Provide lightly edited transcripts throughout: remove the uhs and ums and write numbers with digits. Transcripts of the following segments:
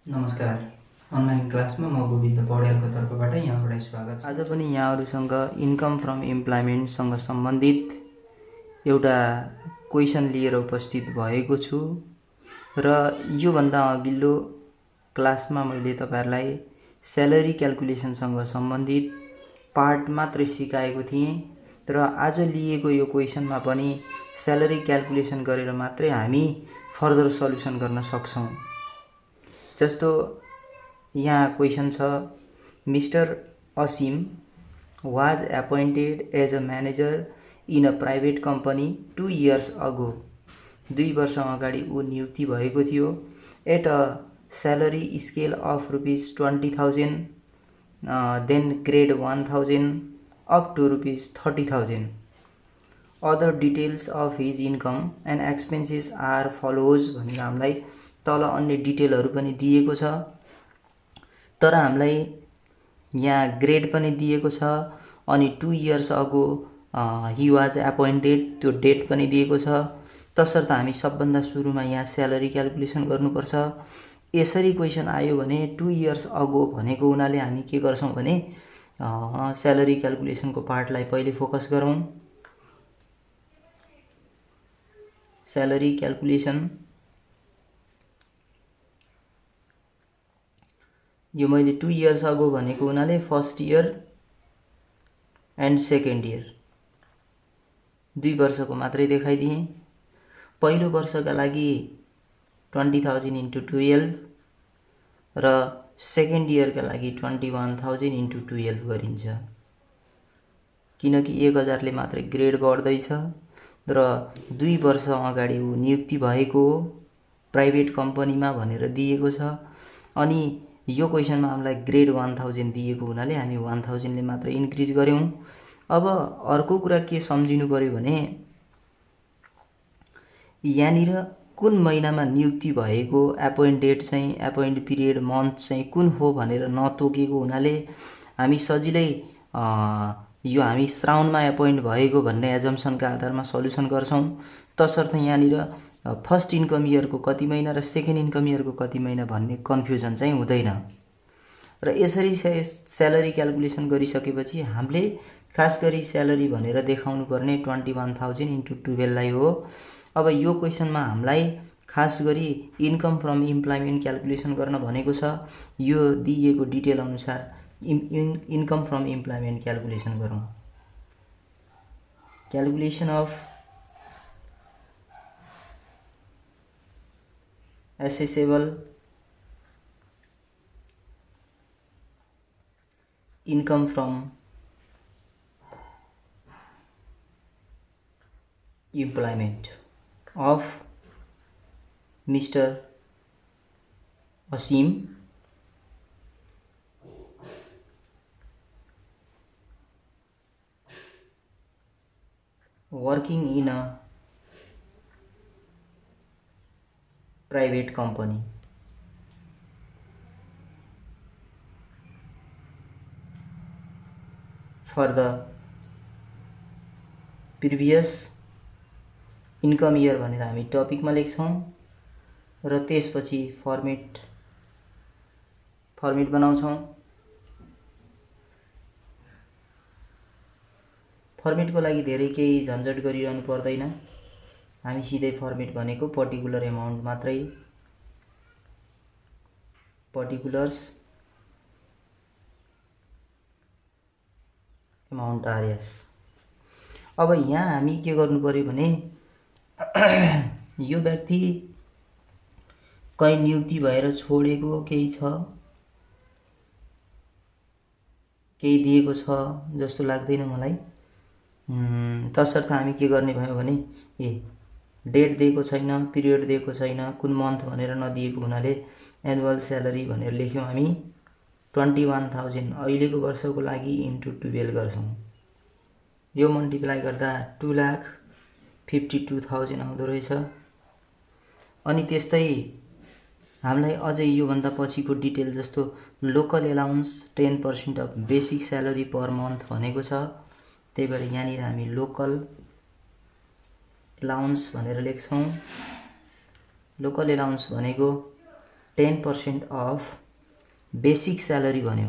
नमस्कार। अनलाइन क्लासमा म गोविन्द पौड्यालको तर्फबाट यहाँबाट स्वागत छ। आज पनि यहाँहरूसँग इन्कम फ्रम इम्प्लॉयमेन्टसँग सम्बन्धित एउटा क्वेसन लिएर उपस्थित भएको छु र योभन्दा अघिल्लो क्लासमा मैले तपाईहरुलाई स्यालेरी क्याल्कुलेसनसँग सम्बन्धित पार्ट मात्र सिकाएको थिएँ र आज लिएको यो क्वेसनमा पनि स्यालेरी क्याल्कुलेसन गरेर मात्रै हामी फर्दर सल्युसन गर्न सक्छौं। जस्तो यहाँ क्वेसन छ, mister Aseem was appointed as a manager in a private company 2 years ago. 2 वर्ष अगाडि ऊ नियुक्ति भएको थियो। At a salary scale of ₹20,000 then grade 1000 up to ₹30,000। Other details of his income and expenses are follows भनेर हामीलाई तल अन्य डिटेलहरु पनि दिएको छ। तर हामीलाई यहाँ ग्रेड पनि दिएको छ अनि 2 years ago he was appointed त्यो डेट पनि दिएको छ। तसर्थ हामी सबभन्दा सुरुमा यहाँ स्यालेरी क्याल्कुलेसन गर्नुपर्छ। यसरी क्वेसन आयो भने 2 years अगो भनेको हुनाले हामी के गर्छौं भने स्यालेरी क्याल्कुलेसनको पार्टलाई पहिले फोकस गरौं। स्यालेरी क्याल्कुलेसन यो मैले 2 years अगो भनेको हुनाले first year and second year 2 वर्षको मात्रै देखाइदिए। पहिलो वर्षका लागि 20,000 into 12 र सेकेन्ड इयरका लागि 21,000 into 12 गरिन्छ। किनकि 1000 ले मात्रै ग्रेड बढ्दै छ र 2 वर्ष अगाडि ऊ नियुक्ति भएको प्राइभेट कम्पनीमा भनेर दिएको छ अनि यो क्वेसनमा हामीलाई ग्रेड 1000 दिएको हुनाले हामी 1000 ले मात्र इन्क्रिज गर्यौं। अब अर्को कुरा के सम्झिनु पर्यो भने यहाँनिर कुन महिनामा नियुक्ति भएको अपॉइन्ट डेट चाहिँ अपॉइन्ट पिरियड मन्थ चाहिँ कुन हो भनेर नतोकेको हुनाले हामी सजिलै यो हामी श्रावणमा अपॉइन्ट भएको भन्ने एजम्पसनका आधारमा सल्युसन गर्छौं। तसर्थ यहाँनिर फर्स्ट इन्कम इयर को कति महिना र सेकेन्ड इन्कम इयर को कति महिना भन्ने कन्फ्युजन चाहिँ हुँदैन। र यसरी स्यालेरी क्याल्कुलेसन गरिसकेपछि हामीले खास गरी स्यालेरी भनेर देखाउनु पर्ने 21,000 into 12 लाई हो। अब यो क्वेसनमा हामीलाई खास गरी इन्कम फ्रम इम्प्लॉयमेन्ट क्याल्कुलेसन गर्न भनेको छ। यो दिएको डिटेल अनुसार इन्कम फ्रम इम्प्लॉयमेन्ट क्याल्कुलेसन गरौँ। Calculation of assessable income from employment of Mr. Asim working in a private company for the previous income year भनेर हामी टपिकमा लेख्छौं र त्यसपछि फर्मेट बनाउँछौं। फर्मेटको लागि धेरै केही झन्झट गरिरहनु पर्दैन। हामी सिधै फर्मेट भनेको पर्टिकुलर अमाउन्ट मात्रै पर्टिकुलर्स अमाउन्ट आरएस। अब यहाँ हामी के गर्नु पर्यो भने यो व्यक्ति कहीं नियुक्ति भएर छोडेको केही छ केही दिएको छ जस्तो लाग्दैन मलाई। तसर्थ हामी के गर्ने भयो भने डेट दिएको छैन, पिरियड दिएको छैन, कुन मन्थ भनेर नदिएको हुनाले एनुअल स्यालेरी भनेर लेख्यौं हामी 21,000 अहिलेको वर्षको लागि इन्टु 12 गर्छौं। यो मल्टिप्लाई गर्दा 2,52,000 आउँदो रहेछ। अनि त्यस्तै हामीलाई अझै यो भन्दा पछिको डिटेल जस्तो local allowance 10% of basic salary per month भनेको छ। त्यही भएर यहाँनिर हामी लोकल अलाउन्स भनेर लेख्छौं। लोकल अलाउन्स भनेको 10% अफ बेसिक स्यालेरी भन्यो।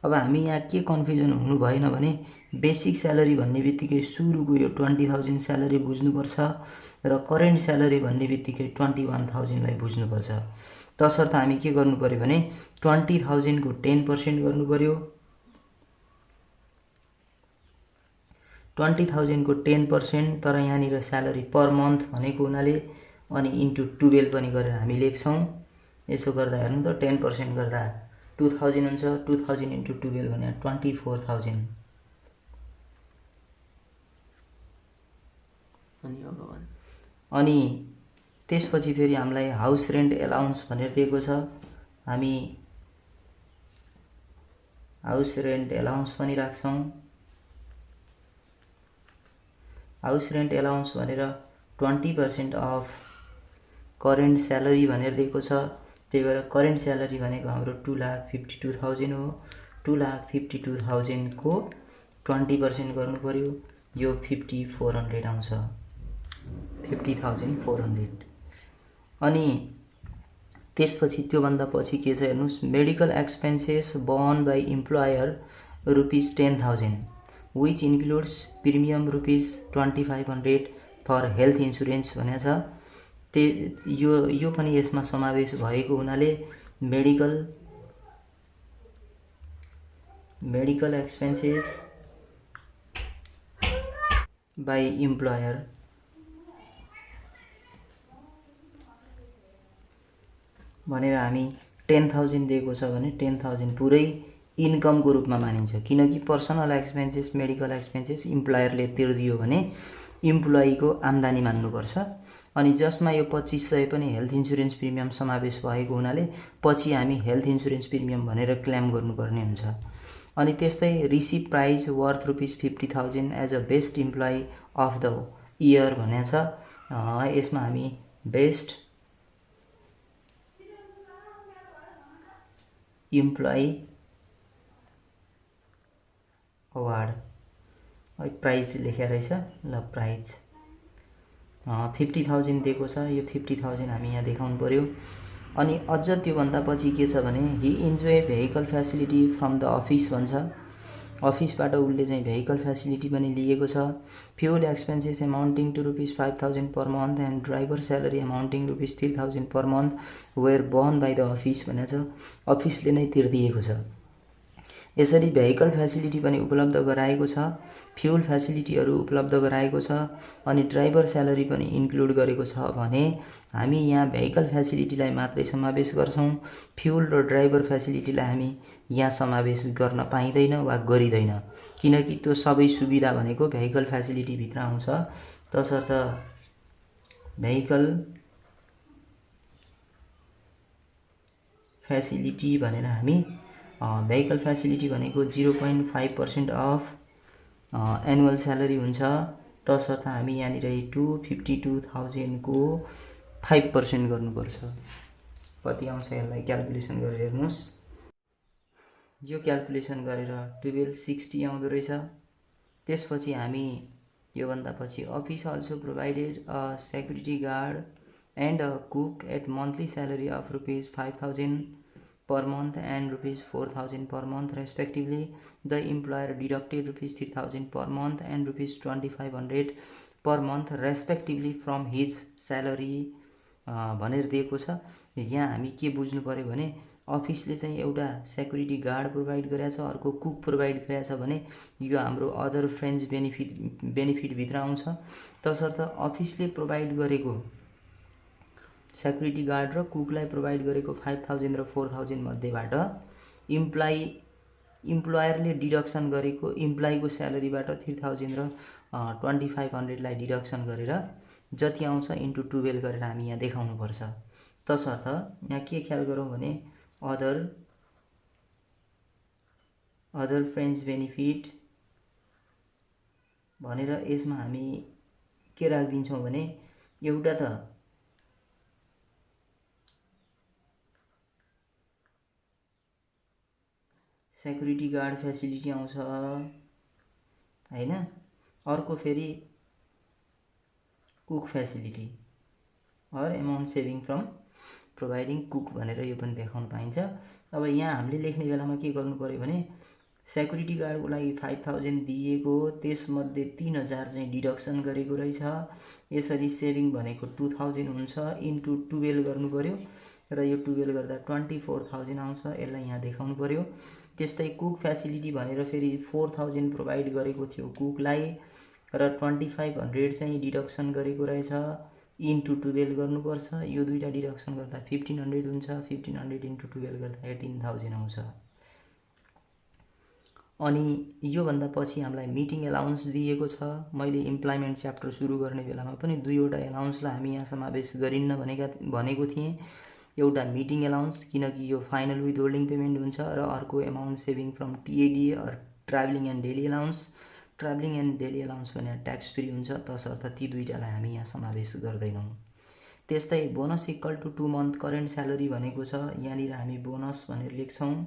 अब हामी यहाँ के कन्फ्युजन हुनु भएन भने बेसिक स्यालेरी भन्ने बित्तिकै सुरुको यो 20,000 स्यालेरी बुझ्नुपर्छ र करेन्ट स्यालेरी भन्ने बित्तिकै 21,000 लाई बुझ्नुपर्छ। तसर्थ हामी के गर्नु पर्यो भने 20,000 को 10% गर्नु पर्यो। 20,000 को 10% तर यहाँनिर स्यालेरी पर मन्थ भनेको हुनाले अनि इन्टु 12 पनि गरेर हामी लेख्छौँ। यसो गर्दा हेर्नु त 10% गर्दा 2000 हुन्छ। 2000 इन्टु 12 भने 24,000। अनि त्यसपछि फेरि हामीलाई हाउस रेन्ट एलाउन्स भनेर दिएको छ। हामी हाउस रेन्ट एलाउन्स पनि राख्छौँ। हाउस रेन्ट एलाउन्स भनेर 20% अफ करेन्ट स्यालेरी भनेर दिएको छ। त्यही भएर करेन्ट स्यालेरी भनेको हाम्रो 2,52,000 हो। 2,52,000 को 20% गर्नु पर्यो। यो 5,400 आउँछ। 50,400। अनि त्यसपछि त्योभन्दा पछि के छ हेर्नुस्, medical expenses borne by employer ₹10,000 which includes premium ₹2,500 for health insurance भनेको छ। यो पनि यसमा समावेश भएको हुनाले मेडिकल एक्सपेन्सेस बाई इम्प्लोयर भनेर हामी 10,000 दिएको छ भने 10,000 पुरै इन्कमको रूपमा मानिन्छ। किनकि पर्सनल एक्सपेन्सेस मेडिकल एक्सपेन्सेस इम्प्लोयरले तिर्दियो भने इम्प्लोइको आम्दानी मान्नुपर्छ। अनि जसमा यो 2500 पनि हेल्थ इन्सुरेन्स प्रिमियम समावेश भएको हुनाले पछि हामी हेल्थ इन्सुरेन्स प्रिमियम भनेर क्लेम गर्नुपर्ने हुन्छ। अनि त्यस्तै receive prize worth ₹50,000 as a best employee of the year भनेको छ। यसमा हामी बेस्ट इम्प्लोइ अवार्ड प्राइज लेखेर रहेछ ल प्राइज 50,000 दिएको छ। यो 50,000 हामी यहाँ देखाउनु पर्यो। अनि अझ त्योभन्दा पछि के छ भने he enjoy vehicle facility from the office भन्छ। अफिसबाट उसले चाहिँ भेहिकल फेसिलिटी पनि लिएको छ। Fuel expenses amounting to ₹5,000 per month and driver salary amounting ₹3,000 per month were borne by the office भनेको छ। अफिसले नै तिर्दिएको छ। यसरी भेहिकल फेसिलिटी पनि उपलब्ध गराएको छ। फ्युल फेसिलिटीहरू उपलब्ध गराएको छ। अनि ड्राइभर स्यालेरी पनि इन्क्लुड गरेको छ भने हामी यहाँ भेहिकल फेसिलिटीलाई मात्रै समावेश गर्छौँ। फ्युल र ड्राइभर फेसिलिटीलाई हामी यहाँ समावेश गर्न पाइँदैन वा गरिँदैन। किनकि त्यो सबै सुविधा भनेको भेहिकल फेसिलिटीभित्र आउँछ। तसर्थ भेहिकल फेसिलिटी भनेर हामी भेहिकल फेसिलिटी भनेको 0.5% अफ एनुअल स्यालेरी हुन्छ। तसर्थ हामी यहाँनिर 252,000 को 5% गर्नुपर्छ। कति आउँछ यसलाई क्याल्कुलेसन गरेर हेर्नुहोस्। यो क्याल्कुलेसन गरेर 1260 आउँदो रहेछ। त्यसपछि हामी योभन्दा पछि office also provided a security guard and a cook at monthly salary of ₹5,000 per month and ₹4,000 per month respectively. The employer deducted ₹3,000 per month and ₹2,500 per month respectively from his salary भनेर दिएको छ। यहाँ हामी के बुझ्नु पर्यो भने अफिसले चाहिँ एउटा सेक्युरिटी गार्ड प्रोभाइड गरेको छ, अर्को कुक प्रोभाइड गरेको छ भने यो हाम्रो अदर फ्रेन्च बेनिफिटभित्र आउँछ। तसर्थ अफिसले प्रोभाइड गरेको सेक्युरिटी गार्ड र कुकलाई प्रोभाइड गरेको 5,000 र 4,000 मध्येबाट इम्प्लोयरले डिडक्सन गरेको इम्प्लोइको स्यालेरीबाट 3,000 र 2,500 लाई डिडक्सन गरेर जति आउँछ इन्टु 12 गरेर हामी यहाँ देखाउनुपर्छ। तसर्थ यहाँ के ख्याल गरौँ भने अदर फ्रेन्च बेनिफिट भनेर यसमा हामी के राखिदिन्छौँ भने एउटा त सेक्युरिटी गार्ड फेसिलिटी आउँछ हैन, अर्को फेरि कुक फेसिलिटी और amount saving from providing cook भनेर यो पनि देखाउन पाइन्छ। अब यहाँ हामीले लेख्ने बेलामा के गर्नु पर्यो भने सेक्युरिटी गार्डको लागि 5000 दिएको, त्यसमध्ये 3000 चाहिँ डिडक्सन गरेको रहेछ। यसरी सेभिङ भनेको 2000 हुन्छ, इन्टु 12 गर्नु पर्यो र यो 12 गर्दा 24000 आउँछ। यसलाई यहाँ देखाउनु पर्यो। त्यस्तै कुक फ्यासिलिटी भनेर फेरि 4000 प्रोभाइड गरेको थियो कुकलाई र 2500 चाहिँ डिडक्सन गरेको रहेछ, इन्टु 12 गर्नुपर्छ। यो दुईटा डिडक्सन गर्दा 1500 हुन्छ, 1500 इन्टु 12 गर्दा 18000 आउँछ। अनि योभन्दा पछि हामीलाई मिटिङ एलाउन्स दिएको छ। मैले इम्प्लॉयमेन्ट च्याप्टर सुरु गर्ने बेलामा पनि दुईवटा एलाउन्सलाई हामी यहाँ समावेश गरिन्न भनेको थिएँ। एउटा मिटिङ एलाउन्स, किनकि यो फाइनल विथहोल्डिङ पेमेन्ट हुन्छ, र अर्को amount saving from TA DA or travelling and daily allowance. Travelling and daily allowance भने ट्याक्स फ्री हुन्छ, तसर्थ ती दुईटालाई हामी यहाँ समावेश गर्दैनौँ। त्यस्तै bonus equal to 2 month current salary भनेको छ, यहाँनिर हामी बोनस भनेर लेख्छौँ।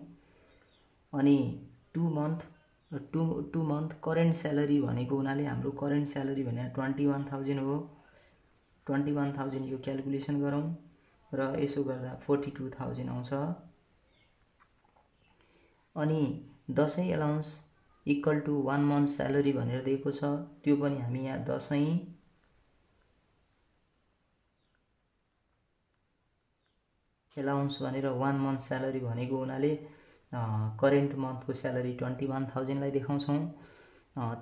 अनि 2 मन्थ करेन्ट स्यालेरी भनेको हुनाले हाम्रो करेन्ट स्यालेरी भने 21000 हो। 21000 यो क्याल्कुलेसन गरौँ र यसो गर्दा 42000 आउँछ। अनि Dashain allowance equal to 1 month salary भनेर दिएको छ, त्यो पनि हामी यहाँ दसैँ एलाउन्स भनेर 1 मन्थ स्यालेरी भनेको हुनाले करेन्ट मन्थको स्यालेरी 21000 लाई देखाउँछौँ।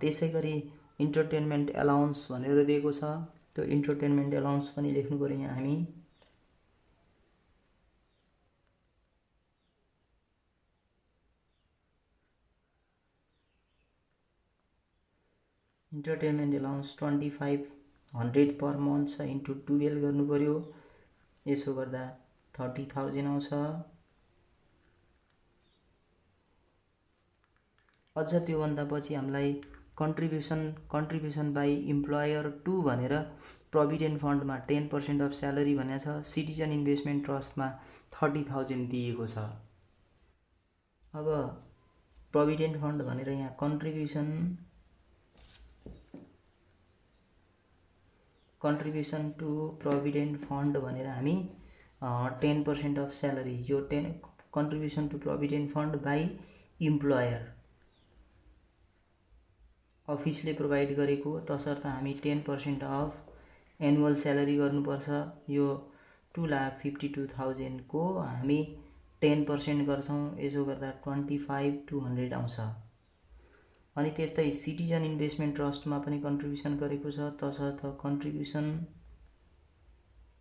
त्यसै गरी इन्टरटेनमेन्ट एलाउन्स भनेर दिएको छ, त्यो इन्टरटेनमेन्ट एलाउन्स पनि लेख्नु पर्यो यहाँ हामी। इन्टरटेनमेन्ट एलाउन्स 2500 पर मन्थ छ, इन्टु 12 गर्नु पर्यो। यसो गर्दा 30000 आउँछ। अझ त्योभन्दा पछि हामीलाई कन्ट्रिब्युसन बाई इम्प्लोयर टु भनेर प्रोभिडेन्ट फन्डमा 10% अफ स्यालेरी भनेको छ। सिटिजन इन्भेस्टमेन्ट ट्रस्टमा 30000 दिएको छ। अब प्रोभिडेन्ट फन्ड भनेर यहाँ कन्ट्रिब्युसन टु प्रोभिडेन्ट फन्ड भनेर हामी 10% अफ स्यालेरी, यो contribution to provident fund by employer अफिसले प्रोभाइड गरेको, तसर्थ हामी 10% अफ एनुअल स्यालेरी गर्नुपर्छ। यो 2,52,000 को हामी 10% गर्छौँ, यसो गर्दा 25,200 आउँछ। अनि त्यस्तै सिटिजन इन्भेस्टमेन्ट ट्रस्टमा पनि कन्ट्रिब्युसन गरेको छ, तसर्थ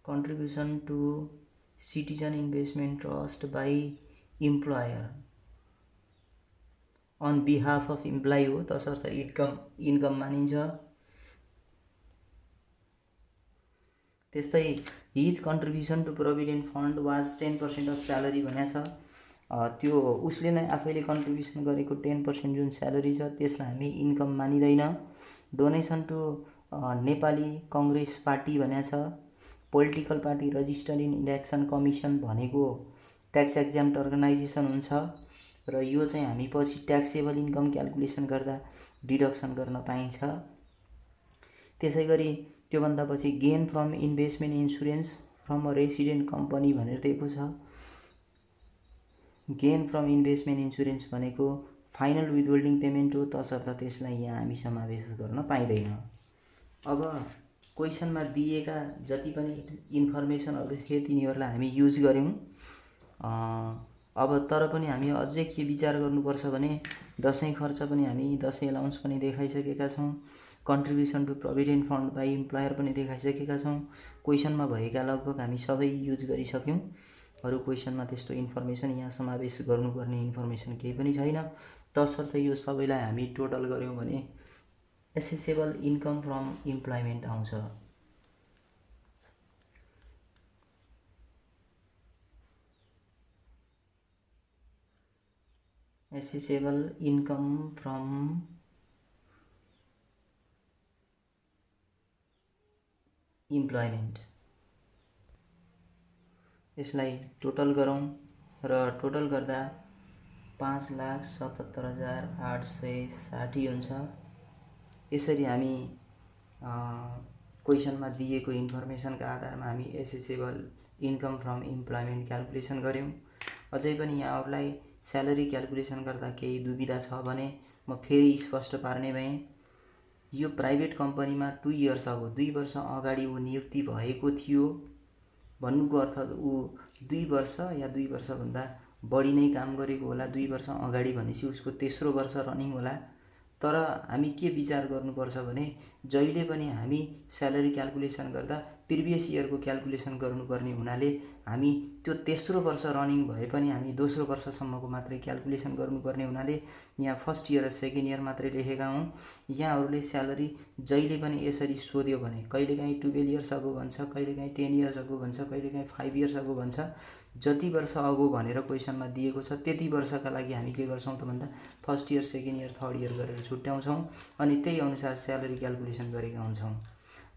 contribution to citizen investment trust by employer on behalf of employee हो, तसर्थ इन्कम मानिन्छ। त्यस्तै his contribution to provident fund was 10% of salary भनेको छ, त्यो उसले नै आफैले कन्ट्रिब्युसन गरेको 10% जुन स्यालेरी छ त्यसलाई हामी इन्कम मानिँदैन। Donation to Nepali Congress party भनेको छ, political party registered in election commission भनेको ट्याक्स एक्जाम्ट अर्गनाइजेसन हुन्छ र यो चाहिँ हामी पछि ट्याक्सेबल इन्कम क्याल्कुलेसन गर्दा डिडक्सन गर्न पाइन्छ। त्यसै गरी त्योभन्दा पछि gain from investment insurance from a resident company भनेर दिएको छ। गेन फ्रम इन्भेस्टमेन्ट इन्सुरेन्स भनेको फाइनल विथहोल्डिङ पेमेन्ट हो, तसर्थ त्यसलाई यहाँ हामी समावेश गर्न पाइँदैन। अब क्वेसनमा दिएका जति पनि इन्फर्मेसनहरू थिए तिनीहरूलाई हामी युज गऱ्यौँ। अब तर पनि हामी अझै के विचार गर्नुपर्छ भने दसैँ खर्च पनि हामी दसैँ एलाउन्स पनि देखाइसकेका छौँ, contribution to provident fund by employer पनि देखाइसकेका छौँ। क्वेसनमा भएका लगभग हामी सबै युज गरिसक्यौँ। अरू क्वेसनमा त्यस्तो इन्फर्मेसन यहाँ समावेश गर्नुपर्ने इन्फर्मेसन केही पनि छैन, तसर्थ यो सबैलाई हामी टोटल गऱ्यौँ भने एसेसेबल इन्कम फ्रम इम्प्लॉयमेन्ट आउँछ। एसेसेबल इन्कम फ्रम इम्प्लॉयमेन्ट, यसलाई टोटल गरौँ र टोटल गर्दा 5,77,860 हुन्छ। यसरी हामी क्वेसनमा दिएको इन्फर्मेसनका आधारमा हामी accessible income from employment calculation गऱ्यौँ। अझै पनि यहाँहरूलाई स्यालेरी क्याल्कुलेसन गर्दा केही दुविधा छ भने म फेरि स्पष्ट पार्ने भएँ। यो प्राइभेट कम्पनीमा 2 इयर्स अगो 2 वर्ष अगाडि ऊ नियुक्ति भएको थियो भन्नुको अर्थ ऊ 2 वर्ष या 2 वर्षभन्दा बढी नै काम गरेको होला। 2 वर्ष अगाडि भनेपछि उसको तेस्रो वर्ष रनिङ होला। तर हामी के विचार गर्नुपर्छ भने जहिले पनि हामी स्यालेरी क्याल्कुलेसन गर्दा प्रिभियस इयरको क्याल्कुलेसन गर्नुपर्ने हुनाले हामी त्यो तेस्रो वर्ष रनिङ भए पनि हामी दोस्रो वर्षसम्मको मात्रै क्याल्कुलेसन गर्नुपर्ने हुनाले यहाँ फर्स्ट इयर र सेकेन्ड इयर मात्रै लेखेका हौँ। यहाँहरूले स्यालेरी जहिले पनि यसरी सोध्यो भने कहिलेकाहीँ 12 इयर्स अगो भन्छ, कहिलेकाहीँ 10 इयर्स अगो भन्छ, कहिलेकाहीँ 5 इयर्स अगो भन्छ। जति वर्ष अगो भनेर क्वेसनमा दिएको छ त्यति वर्षका लागि हामी के गर्छौँ त भन्दा first year, second year, third year गरेर छुट्याउँछौँ अनि त्यही अनुसार स्यालेरी क्याल्कुलेसन गरेका हुन्छौँ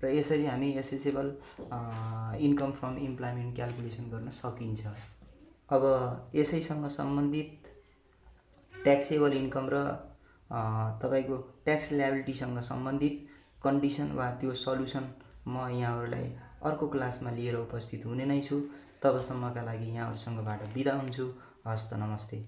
र यसरी हामी accessible income from employment calculation गर्न सकिन्छ। अब यसैसँग सम्बन्धित ट्याक्सेबल इन्कम र तपाईको ट्याक्स ल्याबिलिटीसँग सम्बन्धित कन्डिसन वा त्यो सल्युसन म यहाँहरूलाई अर्को क्लासमा लिएर उपस्थित हुने नै छु। तबसम्मका लागि यहाँहरूसँगबाट बिदा हुन्छु। हस्त नमस्ते।